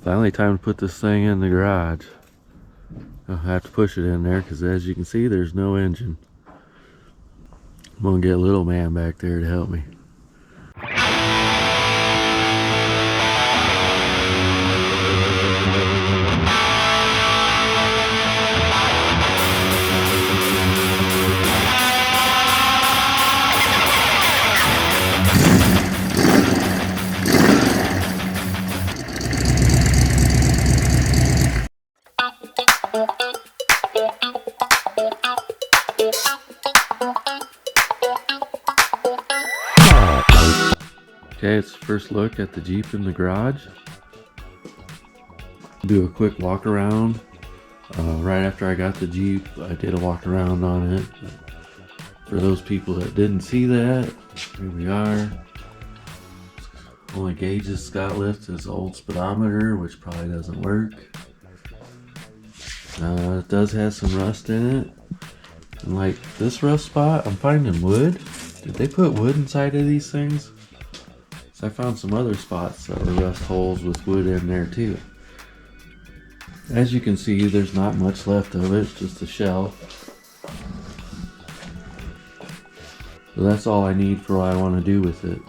Finally time to put this thing in the garage. I'll have to push it in there because as you can see there's no engine. I'm gonna get little man back there to help me. Okay, it's the first look at the Jeep in the garage. Do a quick walk around. Right after I got the Jeep, I did a walk around on it. For those people that didn't see that, here we are. Only gauges Scott lifts is old speedometer, which probably doesn't work. It does have some rust in it. And like this rust spot, I'm finding wood. Did they put wood inside of these things? So I found some other spots that were rust holes with wood in there too. As you can see, there's not much left of it, just a shell. So that's all I need for what I want to do with it.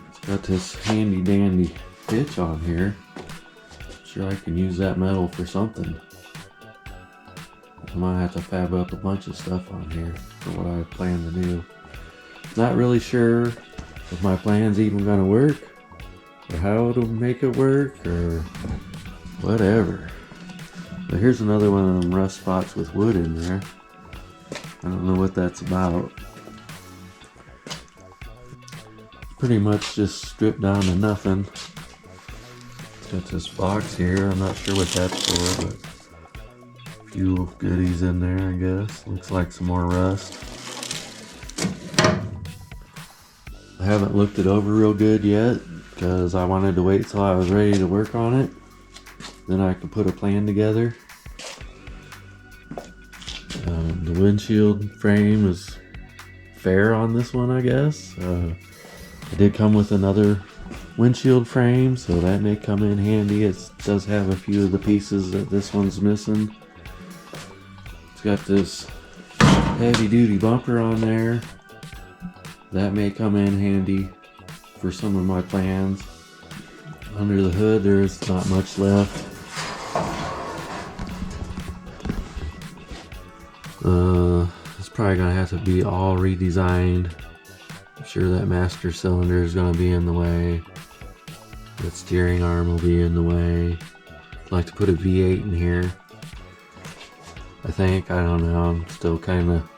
It's got this handy dandy pitch on here. Sure, I can use that metal for something. I might have to fab up a bunch of stuff on here for what I plan to do. Not really sure if my plan's even gonna work, or how to make it work, or whatever. But here's another one of them rust spots with wood in there. I don't know what that's about. Pretty much just stripped down to nothing. It's got this box here, I'm not sure what that's for, but a few goodies in there, I guess. Looks like some more rust. I haven't looked it over real good yet because I wanted to wait till I was ready to work on it. Then I could put a plan together. The windshield frame is fair on this one, I guess. It did come with another windshield frame, so that may come in handy. It does have a few of the pieces that this one's missing. It's got this heavy duty bumper on there. That may come in handy for some of my plans. Under the hood, there's not much left. It's probably gonna have to be all redesigned. I'm sure that master cylinder is gonna be in the way. That steering arm will be in the way. I'd like to put a V8 in here. I think, I don't know, I'm still kind of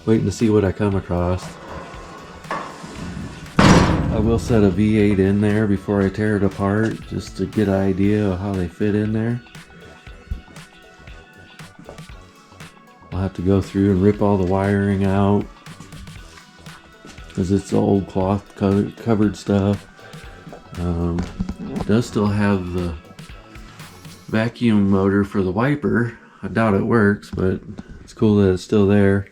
waiting to see what I come across. I will set a V8 in there before I tear it apart, just to get an idea of how they fit in there. I'll have to go through and rip all the wiring out, because it's old cloth covered stuff. It does still have the vacuum motor for the wiper. I doubt it works, but it's cool that it's still there.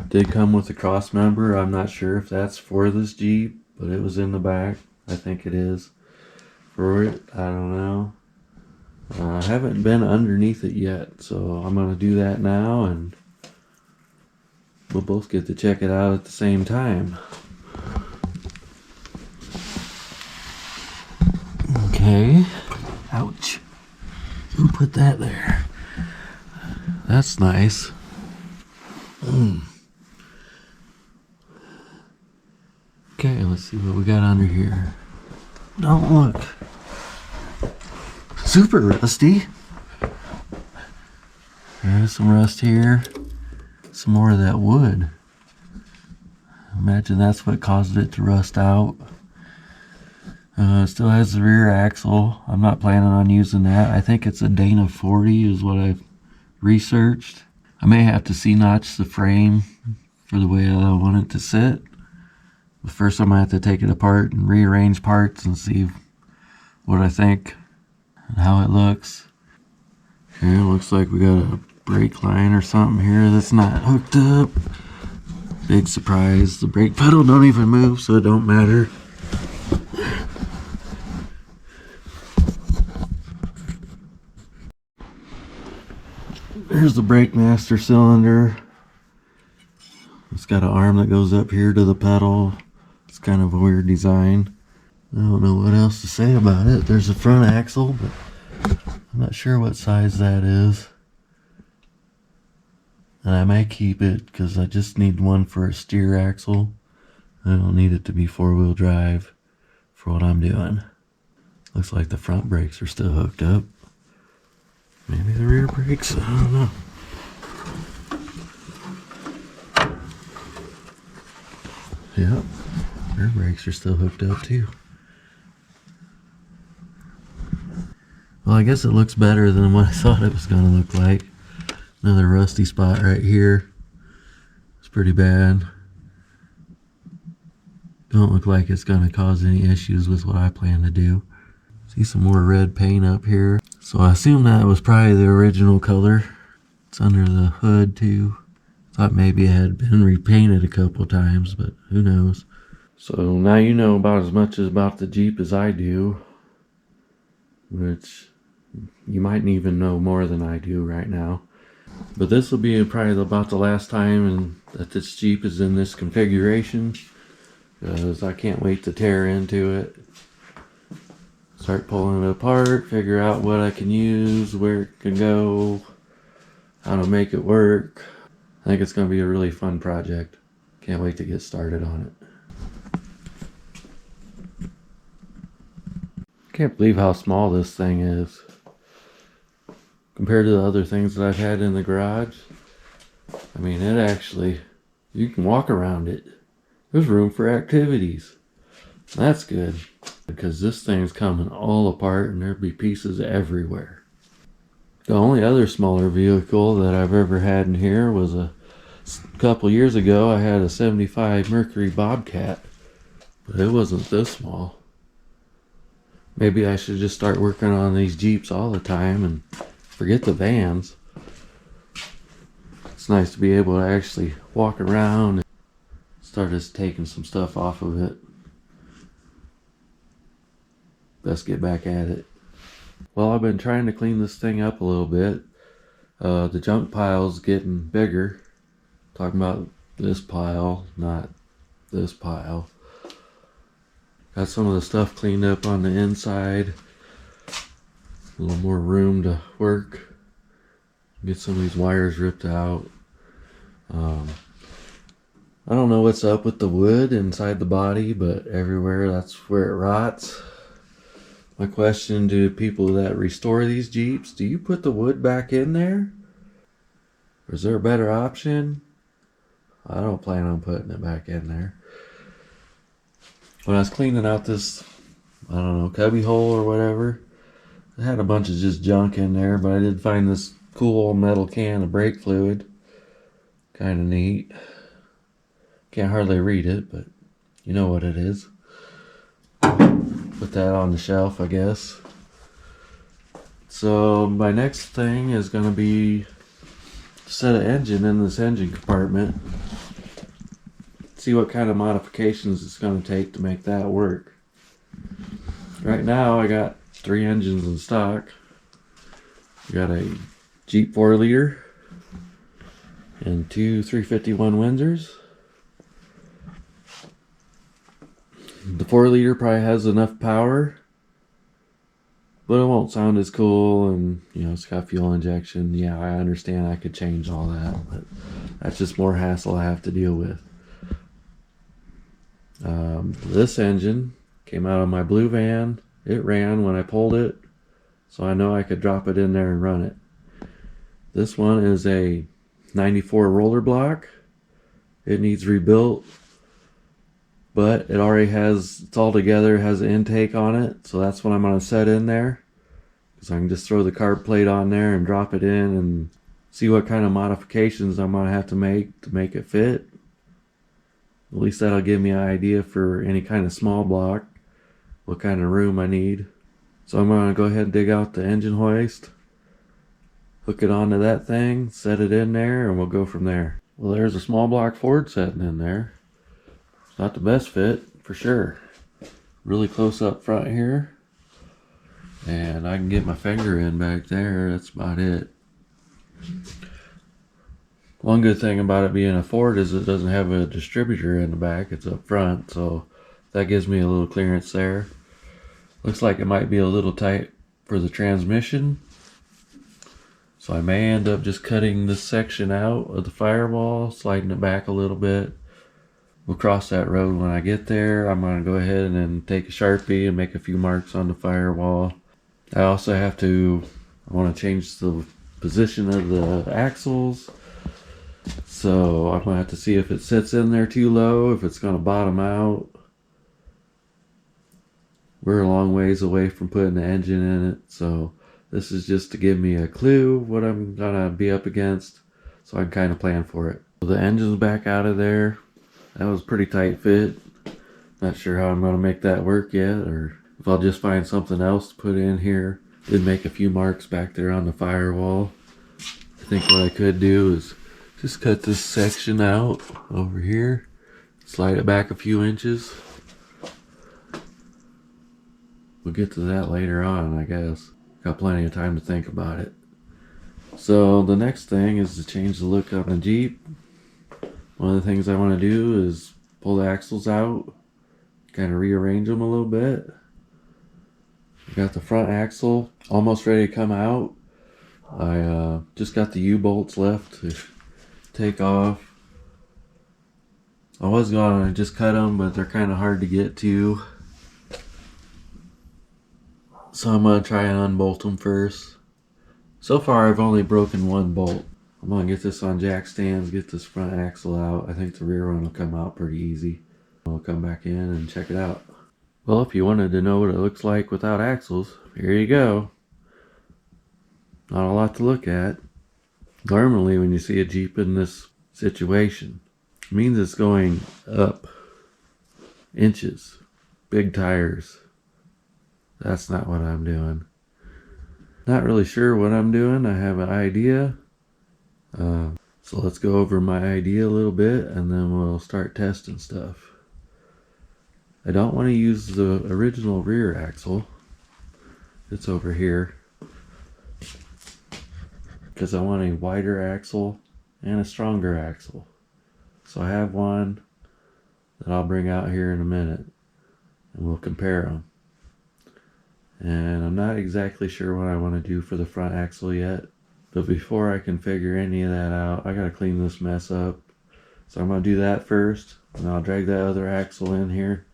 Did come with a cross member. I'm not sure if that's for this Jeep, but it was in the back. I think it is for it. I don't know. I haven't been underneath it yet, so I'm going to do that now, and we'll both get to check it out at the same time. Okay. Ouch. Who put that there? That's nice. Okay, let's see what we got under here. Don't look. Super rusty. There's some rust here. Some more of that wood. Imagine that's what caused it to rust out. It still has the rear axle. I'm not planning on using that. I think it's a Dana 40 is what I've researched. I may have to C-notch the frame for the way I want it to sit. But first I'm going to have to take it apart and rearrange parts and see what I think and how it looks. Okay, it looks like we got a brake line or something here that's not hooked up. Big surprise. The brake pedal don't even move, so it don't matter. Here's the brake master cylinder. It's got an arm that goes up here to the pedal. It's kind of a weird design. I don't know what else to say about it. There's a front axle, but I'm not sure what size that is. And I may keep it because I just need one for a steer axle. I don't need it to be four-wheel drive for what I'm doing. Looks like the front brakes are still hooked up. Maybe the rear brakes, I don't know. Yep, rear brakes are still hooked up too. Well, I guess it looks better than what I thought it was going to look like. Another rusty spot right here. It's pretty bad. Don't look like it's going to cause any issues with what I plan to do. See some more red paint up here. So I assume that was probably the original color. It's under the hood too. Thought maybe it had been repainted a couple times, but who knows. So now you know about as much about the Jeep as I do. Which you might even know more than I do right now. But this will be probably about the last time that this Jeep is in this configuration. Because I can't wait to tear into it. Start pulling it apart, figure out what I can use, where it can go, how to make it work. I think it's going to be a really fun project. Can't wait to get started on it. Can't believe how small this thing is compared to the other things that I've had in the garage. I mean, it actually, you can walk around it. There's room for activities. That's good, because this thing's coming all apart and there'll be pieces everywhere. The only other smaller vehicle that I've ever had in here was a couple years ago. I had a 75 Mercury Bobcat, but it wasn't this small. Maybe I should just start working on these Jeeps all the time and forget the vans. It's nice to be able to actually walk around and start just taking some stuff off of it. Best get back at it. Well, I've been trying to clean this thing up a little bit. The junk pile's getting bigger. Talking about this pile, not this pile. Got some of the stuff cleaned up on the inside. A little more room to work. Get some of these wires ripped out. I don't know what's up with the wood inside the body, but everywhere that's where it rots. My question to people that restore these Jeeps, do you put the wood back in there? Or is there a better option? I don't plan on putting it back in there. When I was cleaning out this, I don't know, cubby hole or whatever, I had a bunch of just junk in there, but I did find this cool metal can of brake fluid. Kind of neat. Can't hardly read it, but you know what it is. Put that on the shelf, I guess. So my next thing is going to be to set an engine in this engine compartment. See what kind of modifications it's going to take to make that work. Right now I got 3 engines in stock. I got a Jeep 4-liter and 2 351 Windsors. The 4-liter probably has enough power, but it won't sound as cool, and you know, it's got fuel injection. Yeah, I understand I could change all that, but that's just more hassle I have to deal with. This engine came out of my blue van. It ran when I pulled it, so I know I could drop it in there and run it. This one is a 94 roller block. It needs rebuilt, but it already has, it's all together, has an intake on it, so that's what I'm going to set in there. So I can just throw the carb plate on there and drop it in and see what kind of modifications I'm going to have to make it fit. At least that'll give me an idea for any kind of small block, what kind of room I need. So I'm going to go ahead and dig out the engine hoist, hook it onto that thing, set it in there, and we'll go from there. Well, there's a small block Ford setting in there. It's not the best fit, for sure. Really close up front here. And I can get my finger in back there, that's about it. One good thing about it being a Ford is it doesn't have a distributor in the back, it's up front, so that gives me a little clearance there. Looks like it might be a little tight for the transmission, so I may end up just cutting this section out of the firewall, sliding it back a little bit. We'll cross that road when I get there. I'm going to go ahead and take a Sharpie and make a few marks on the firewall. I also I want to change the position of the axles. So I'm going to have to see if it sits in there too low, if it's going to bottom out. We're a long ways away from putting the engine in it, so this is just to give me a clue what I'm going to be up against, so I can kind of plan for it. So the engine's back out of there. That was a pretty tight fit. Not sure how I'm going to make that work yet, or if I'll just find something else to put in here. Did make a few marks back there on the firewall. I think what I could do is just cut this section out over here, slide it back a few inches. We'll get to that later on, I guess. Got plenty of time to think about it. So the next thing is to change the look on the Jeep. One of the things I want to do is pull the axles out, kind of rearrange them a little bit. I got the front axle almost ready to come out. I just got the U-bolts left to take off. I was gonna just cut them, but they're kind of hard to get to. So I'm gonna try and unbolt them first. So far I've only broken one bolt. I'm gonna get this on jack stands, get this front axle out. I think the rear one will come out pretty easy. I'll come back in and check it out. Well, if you wanted to know what it looks like without axles, here you go. Not a lot to look at. Normally when you see a Jeep in this situation, it means it's going up inches, big tires. That's not what I'm doing. Not really sure what I'm doing. I have an idea. So let's go over my idea a little bit and then we'll start testing stuff. I don't want to use the original rear axle. It's over here. Because I want a wider axle and a stronger axle. So I have one that I'll bring out here in a minute and we'll compare them. And I'm not exactly sure what I want to do for the front axle yet. But before I can figure any of that out, I gotta clean this mess up. So I'm gonna do that first, and I'll drag that other axle in here.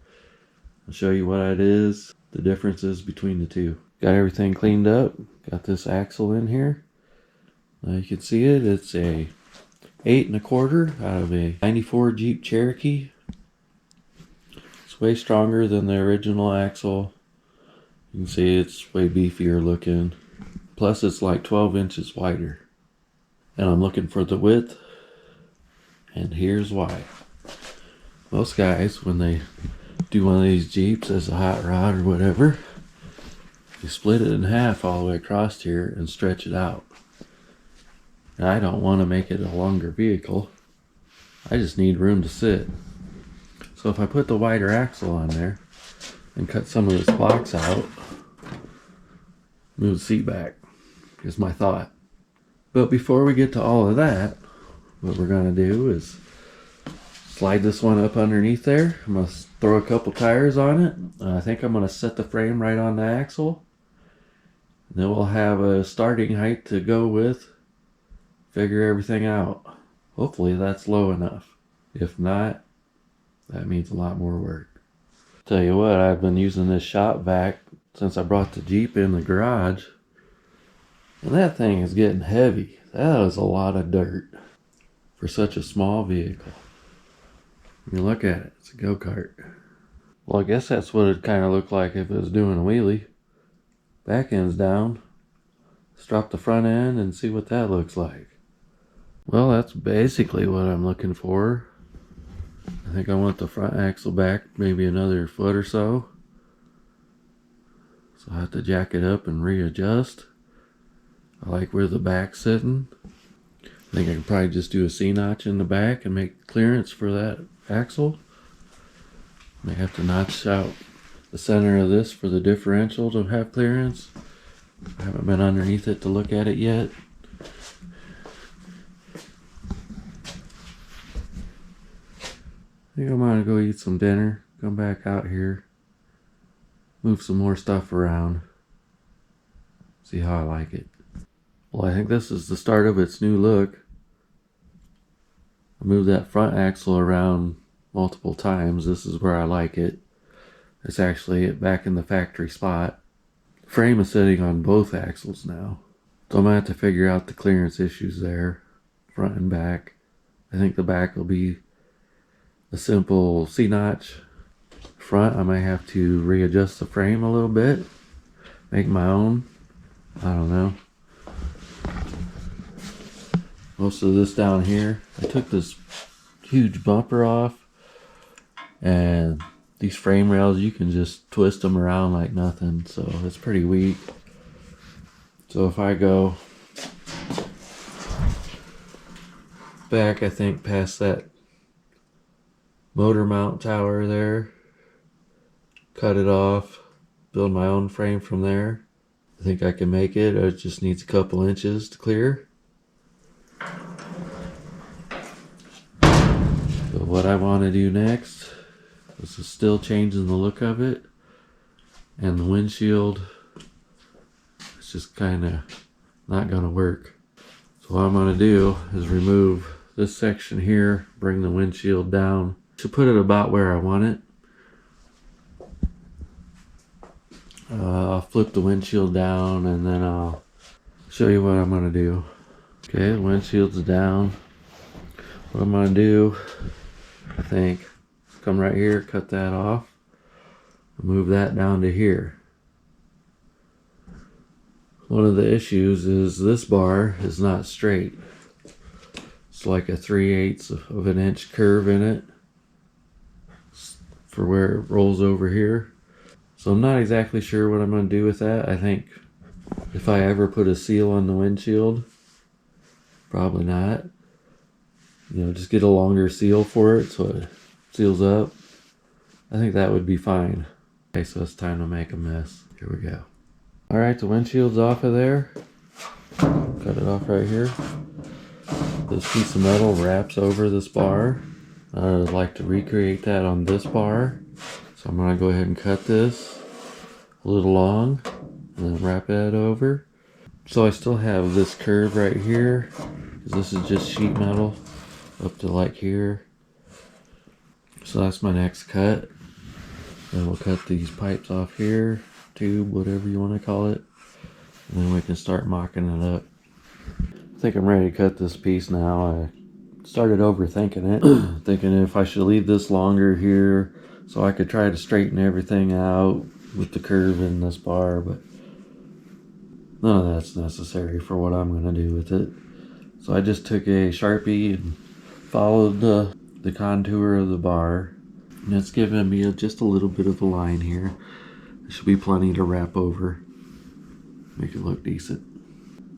I'll show you what it is, the differences between the two. Got everything cleaned up, got this axle in here. Now you can see it, it's a 8 1/4 out of a 94 Jeep Cherokee. It's way stronger than the original axle. You can see it's way beefier looking. Plus it's like 12 inches wider. And I'm looking for the width. And here's why. Most guys, when they do one of these Jeeps as a hot rod or whatever, you split it in half all the way across here and stretch it out. And I don't want to make it a longer vehicle. I just need room to sit. So if I put the wider axle on there and cut some of this box out, move the seat back, is my thought. But before we get to all of that, what we're going to do is slide this one up underneath there. I'm going to throw a couple tires on it. I think I'm going to set the frame right on the axle. And then we'll have a starting height to go with. Figure everything out. Hopefully that's low enough. If not, that means a lot more work. Tell you what, I've been using this shop vac since I brought the Jeep in the garage. And that thing is getting heavy. That is a lot of dirt for such a small vehicle. I mean, look at it. It's a go-kart. Well, I guess that's what it'd kind of look like if it was doing a wheelie. Back end's down. Let's drop the front end and see what that looks like. Well, that's basically what I'm looking for. I think I want the front axle back maybe another foot or so. So I have to jack it up and readjust. I like where the back's sitting. I think I can probably just do a C-notch in the back and make clearance for that axle. May have to notch out the center of this for the differential to have clearance. I haven't been underneath it to look at it yet. I think I'm gonna go eat some dinner, come back out here, move some more stuff around, see how I like it. Well, I think this is the start of its new look. I moved that front axle around multiple times. This is where I like it. It's actually back in the factory spot. Frame is sitting on both axles now. So I'm gonna have to figure out the clearance issues there, front and back. I think the back will be a simple C-notch. Front, I might have to readjust the frame a little bit, make my own. I don't know. Most of this down here, I took this huge bumper off, and these frame rails, you can just twist them around like nothing, so it's pretty weak. So if I go back, I think past that motor mount tower there, cut it off, build my own frame from there. I think I can make it. It just needs a couple inches to clear. So what I want to do next is still changing the look of it, and the windshield, it's just kind of not going to work. So what I'm going to do is remove this section here, bring the windshield down to put it about where I want it. I'll flip the windshield down and then I'll show you what I'm going to do. Okay, the windshield's down. What I'm going to do, I think, come right here, cut that off, move that down to here. One of the issues is this bar is not straight. It's like a 3/8 of an inch curve in it for where it rolls over here. So I'm not exactly sure what I'm going to do with that. I think if I ever put a seal on the windshield, probably not. You know, just get a longer seal for it so it seals up. I think that would be fine. Okay, so it's time to make a mess. Here we go. Alright, the windshield's off of there. Cut it off right here. This piece of metal wraps over this bar. I'd like to recreate that on this bar. So I'm going to go ahead and cut this a little long and then wrap that over. So I still have this curve right here, because this is just sheet metal up to like here. So that's my next cut. Then we'll cut these pipes off here, tube, whatever you want to call it. And then we can start mocking it up. I think I'm ready to cut this piece now. I started overthinking it, thinking if I should leave this longer here so I could try to straighten everything out with the curve in this bar, but none of that's necessary for what I'm going to do with it. So I just took a Sharpie and followed the contour of the bar, and it's giving me just a little bit of a line here. There should be plenty to wrap over, make it look decent.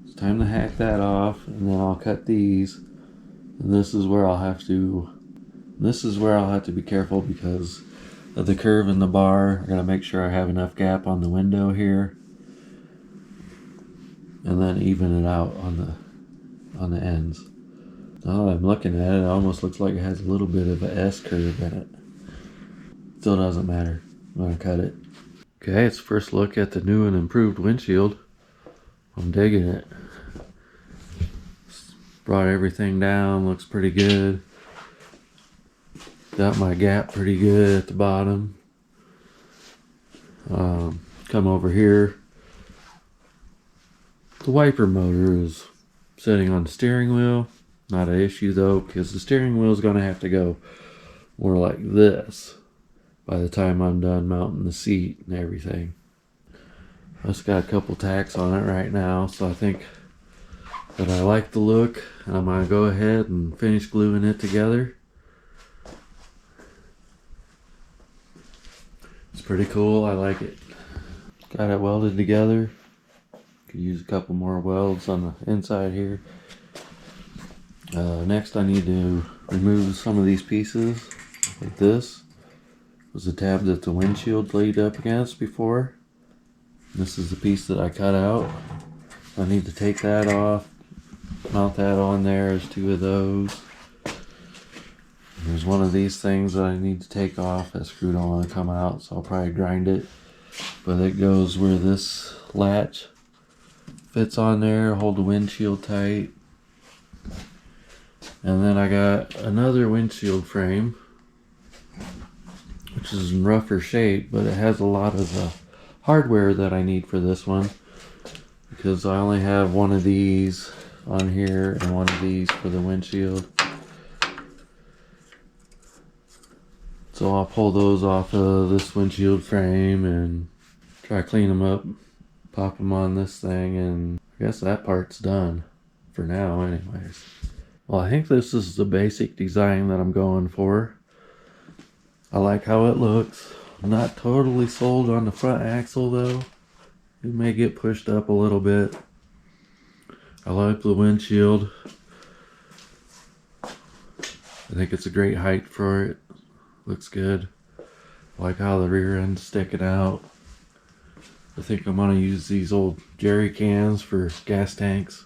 It's time to hack that off, and then I'll cut these. And this is where I'll have to be careful because of the curve in the bar. I gotta make sure I have enough gap on the window here, and then even it out on the ends. Now that I'm looking at it, it almost looks like it has a little bit of an S curve in it. Still doesn't matter. I'm gonna cut it. Okay, it's first look at the new and improved windshield. I'm digging it. Brought everything down, looks pretty good. Got my gap pretty good at the bottom. Come over here. The wiper motor is sitting on the steering wheel. Not an issue though, because the steering wheel is going to have to go more like this by the time I'm done mounting the seat and everything. I just got a couple tacks on it right now, so I think that I like the look, and I'm going to go ahead and finish gluing it together. It's pretty cool, I like it. Got it welded together. Could use a couple more welds on the inside here. Next I need to remove some of these pieces, like this. Was the tab that the windshield laid up against before. This is the piece that I cut out. I need to take that off, mount that on there as two of those. There's one of these things that I need to take off. That screw don't want to come out, so I'll probably grind it. But it goes where this latch fits on there, hold the windshield tight. And then I got another windshield frame, which is in rougher shape, but it has a lot of the hardware that I need for this one, because I only have one of these on here and one of these for the windshield. So I'll pull those off of this windshield frame and try to clean them up, pop them on this thing, and I guess that part's done for now anyways. Well, I think this is the basic design that I'm going for. I like how it looks. I'm not totally sold on the front axle though. It may get pushed up a little bit. I like the windshield. I think it's a great height for it. Looks good. I like how the rear end's sticking out. I think I'm gonna use these old jerry cans for gas tanks.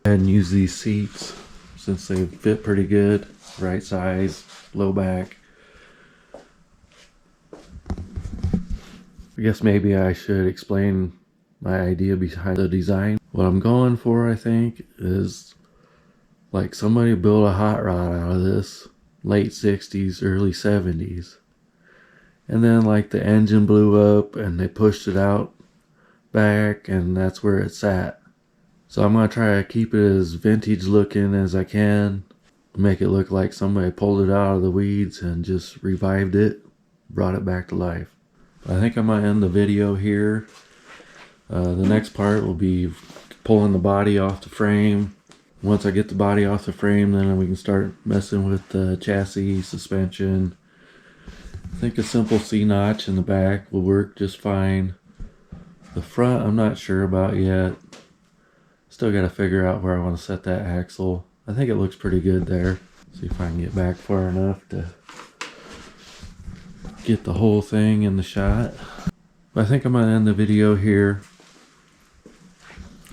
And use these seats since they fit pretty good. Right size, low back. I guess maybe I should explain my idea behind the design. What I'm going for, I think, is like somebody built a hot rod out of this. Late 60s, early 70s. And then like the engine blew up and they pushed it out back, and that's where it sat. So I'm going to try to keep it as vintage looking as I can. Make it look like somebody pulled it out of the weeds and just revived it. Brought it back to life. I think I'm going to end the video here. The next part will be pulling the body off the frame. Once I get the body off the frame, then we can start messing with the chassis, suspension. I think a simple C-notch in the back will work just fine. The front I'm not sure about yet. Still got to figure out where I want to set that axle. I think it looks pretty good there. See if I can get back far enough to get the whole thing in the shot. I think I'm going to end the video here.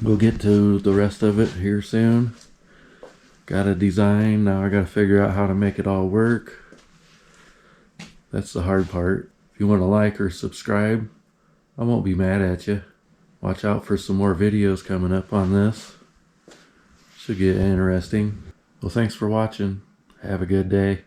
We'll get to the rest of it here soon. Got a design. Now I got to figure out how to make it all work. That's the hard part. If you want to like or subscribe, I won't be mad at you. Watch out for some more videos coming up on this. Should get interesting. Well, thanks for watching. Have a good day.